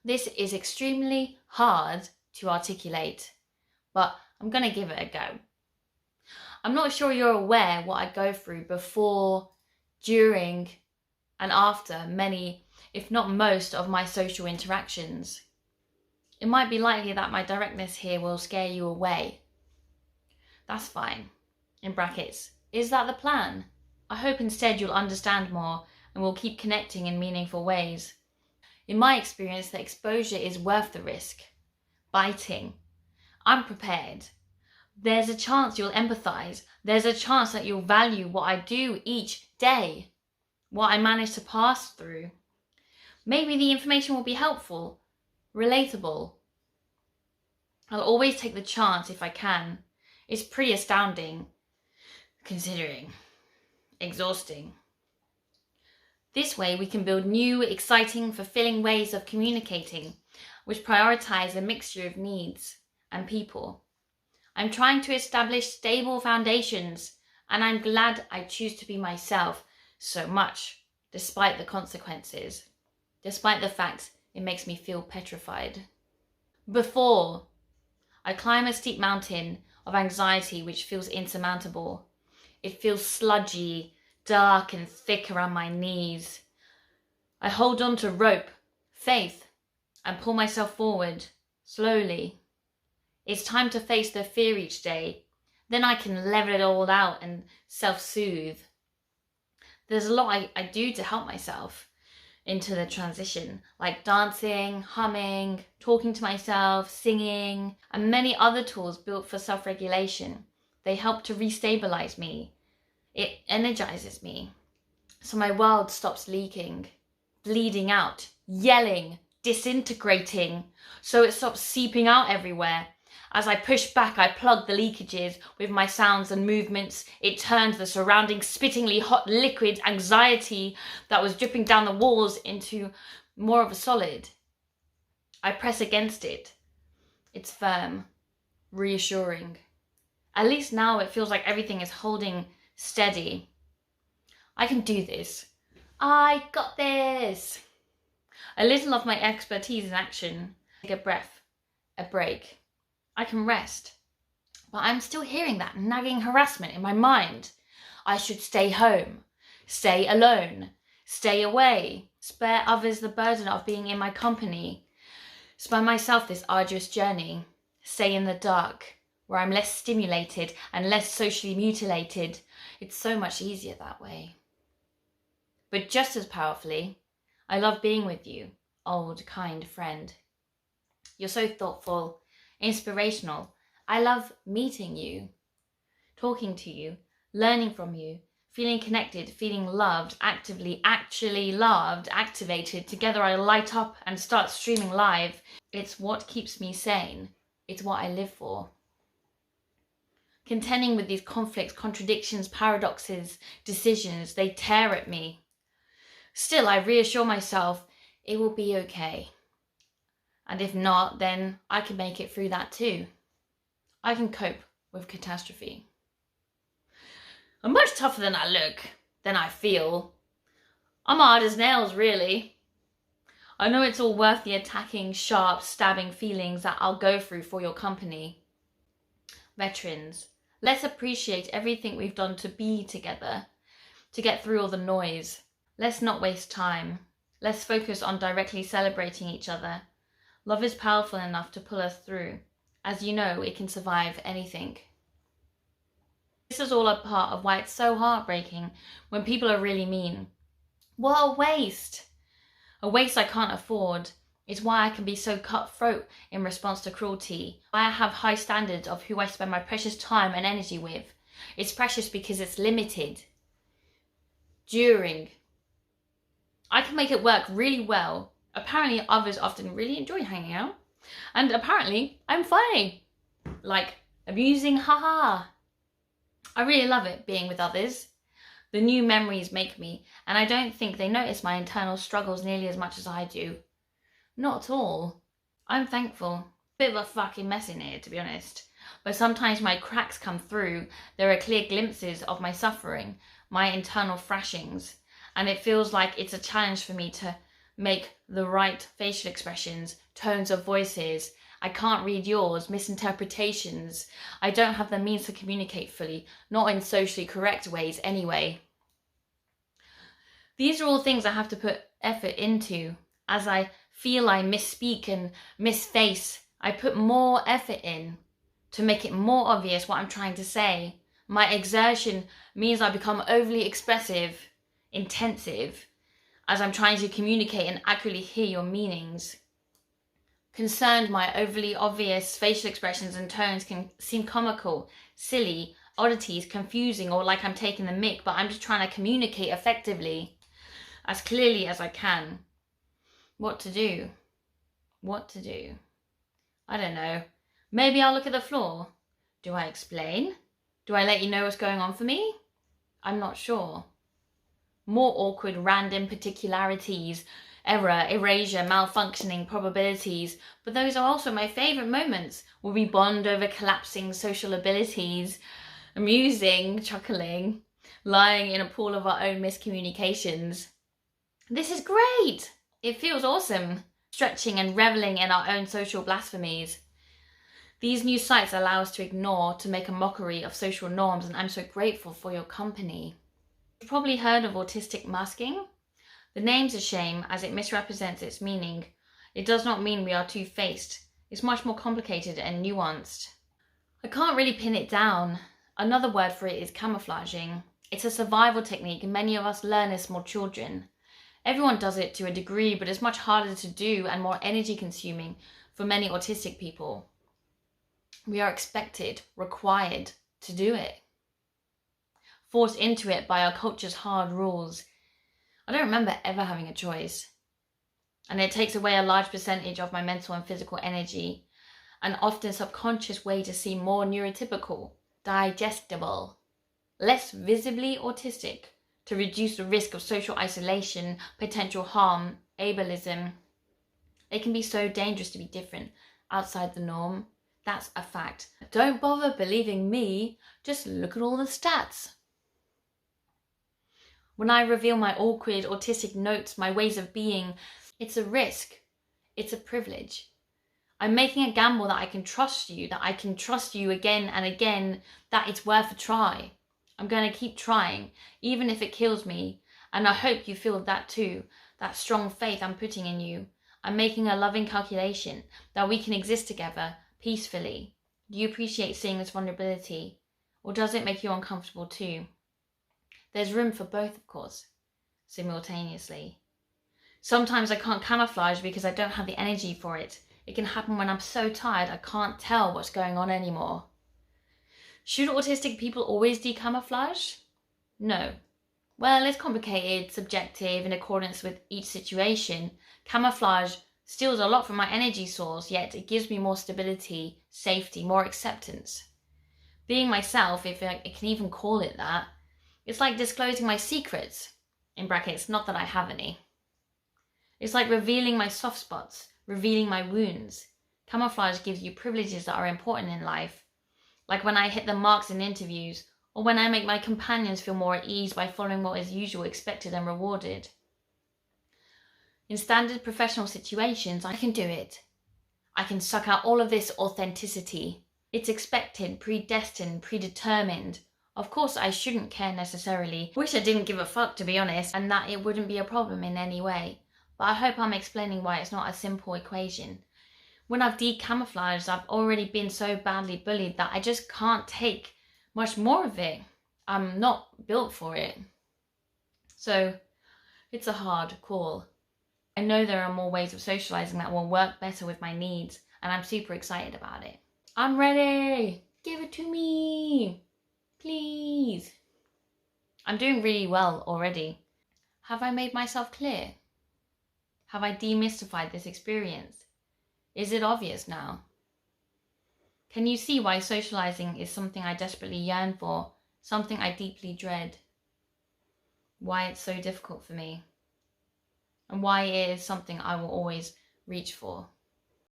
This is extremely hard to articulate, but I'm going to give it a go. I'm not sure you're aware what I go through before, during, and after many, if not most, of my social interactions. It might be likely that my directness here will scare you away. That's fine. In brackets, is that the plan? I hope instead you'll understand more and we'll keep connecting in meaningful ways. In my experience, the exposure is worth the risk. Biting. I'm prepared. There's a chance you'll empathize. There's a chance that you'll value what I do each day, what I manage to pass through. Maybe the information will be helpful, relatable. I'll always take the chance if I can. It's pretty astounding, considering. Exhausting. This way we can build new, exciting, fulfilling ways of communicating, which prioritize a mixture of needs and people. I'm trying to establish stable foundations, and I'm glad I choose to be myself so much, despite the consequences, despite the fact it makes me feel petrified. Before I climb a steep mountain of anxiety which feels insurmountable. It feels sludgy, dark and thick around my knees. I hold on to rope, faith, and pull myself forward, slowly. It's time to face the fear each day. Then I can level it all out and self-soothe. There's a lot I do to help myself into the transition, like dancing, humming, talking to myself, singing, and many other tools built for self-regulation. They help to restabilize me. It energizes me. So my world stops leaking, bleeding out, yelling, disintegrating, so it stops seeping out everywhere. As I push back, I plug the leakages with my sounds and movements. It turns the surrounding spittingly hot liquid anxiety that was dripping down the walls into more of a solid. I press against it. It's firm, reassuring. At least now it feels like everything is holding steady. I can do this. I got this. A little of my expertise in action. Take a breath, a break. I can rest, but I'm still hearing that nagging harassment in my mind. I should stay home, stay alone, stay away, spare others the burden of being in my company, spare myself this arduous journey, stay in the dark, where I'm less stimulated and less socially mutilated. It's so much easier that way. But just as powerfully, I love being with you, old, kind friend. You're so thoughtful, inspirational. I love meeting you, talking to you, learning from you, feeling connected, feeling loved, actively, actually loved, activated. Together I light up and start streaming live. It's what keeps me sane. It's what I live for. Contending with these conflicts, contradictions, paradoxes, decisions, they tear at me. Still, I reassure myself it will be okay. And if not, then I can make it through that too. I can cope with catastrophe. I'm much tougher than I look, than I feel. I'm hard as nails, really. I know it's all worth the attacking, sharp, stabbing feelings that I'll go through for your company. Veterans, let's appreciate everything we've done to be together, to get through all the noise. Let's not waste time. Let's focus on directly celebrating each other. Love is powerful enough to pull us through. As you know, it can survive anything. This is all a part of why it's so heartbreaking when people are really mean. What a waste! A waste I can't afford. It's why I can be so cutthroat in response to cruelty. Why I have high standards of who I spend my precious time and energy with. It's precious because it's limited. During. I can make it work really well. Apparently others often really enjoy hanging out. And apparently I'm funny. Like, amusing, haha. I really love it being with others. The new memories make me, and I don't think they notice my internal struggles nearly as much as I do. Not at all. I'm thankful. Bit of a fucking mess in here, to be honest. But sometimes my cracks come through. There are clear glimpses of my suffering, my internal thrashings. And it feels like it's a challenge for me to make the right facial expressions, tones of voices. I can't read yours, misinterpretations. I don't have the means to communicate fully, not in socially correct ways anyway. These are all things I have to put effort into. As I feel I misspeak and misface, I put more effort in to make it more obvious what I'm trying to say. My exertion means I become overly expressive, intensive, as I'm trying to communicate and accurately hear your meanings. Concerned, my overly obvious facial expressions and tones can seem comical, silly, oddities, confusing, or like I'm taking the mick, but I'm just trying to communicate effectively, as clearly as I can. What to do? What to do? I don't know. Maybe I'll look at the floor. Do I explain? Do I let you know what's going on for me? I'm not sure. More awkward, random particularities, error, erasure, malfunctioning, probabilities, but those are also my favourite moments, where we bond over collapsing social abilities, amusing, chuckling, lying in a pool of our own miscommunications. This is great! It feels awesome, stretching and revelling in our own social blasphemies. These new sites allow us to ignore, to make a mockery of social norms, and I'm so grateful for your company. You've probably heard of autistic masking. The name's a shame, as it misrepresents its meaning. It does not mean we are two-faced. It's much more complicated and nuanced. I can't really pin it down. Another word for it is camouflaging. It's a survival technique many of us learn as small children. Everyone does it to a degree, but it's much harder to do and more energy consuming for many autistic people. We are expected, required to do it. Forced into it by our culture's hard rules. I don't remember ever having a choice. And it takes away a large percentage of my mental and physical energy, an often subconscious way to seem more neurotypical, digestible, less visibly autistic, to reduce the risk of social isolation, potential harm, ableism. It can be so dangerous to be different, outside the norm. That's a fact. Don't bother believing me, just look at all the stats. When I reveal my awkward, autistic notes, my ways of being, it's a risk. It's a privilege. I'm making a gamble that I can trust you again and again, that it's worth a try. I'm going to keep trying, even if it kills me. And I hope you feel that too, that strong faith I'm putting in you. I'm making a loving calculation that we can exist together peacefully. Do you appreciate seeing this vulnerability? Or does it make you uncomfortable too? There's room for both, of course, simultaneously. Sometimes I can't camouflage because I don't have the energy for it. It can happen when I'm so tired I can't tell what's going on anymore. Should autistic people always decamouflage? No. Well, it's complicated, subjective, in accordance with each situation. Camouflage steals a lot from my energy source, yet it gives me more stability, safety, more acceptance. Being myself, if I can even call it that, it's like disclosing my secrets, in brackets, not that I have any. It's like revealing my soft spots, revealing my wounds. Camouflage gives you privileges that are important in life, like when I hit the marks in interviews, or when I make my companions feel more at ease by following what is usual, expected and rewarded. In standard professional situations, I can do it. I can suck out all of this authenticity. It's expected, predestined, predetermined. Of course, I shouldn't care necessarily. Wish I didn't give a fuck, to be honest, and that it wouldn't be a problem in any way. But I hope I'm explaining why it's not a simple equation. When I've decamouflaged, I've already been so badly bullied that I just can't take much more of it. I'm not built for it. So, it's a hard call. I know there are more ways of socializing that will work better with my needs, and I'm super excited about it. I'm ready! Give it to me! Please. I'm doing really well already. Have I made myself clear? Have I demystified this experience? Is it obvious now? Can you see why socializing is something I desperately yearn for, something I deeply dread? Why it's so difficult for me? And why it is something I will always reach for?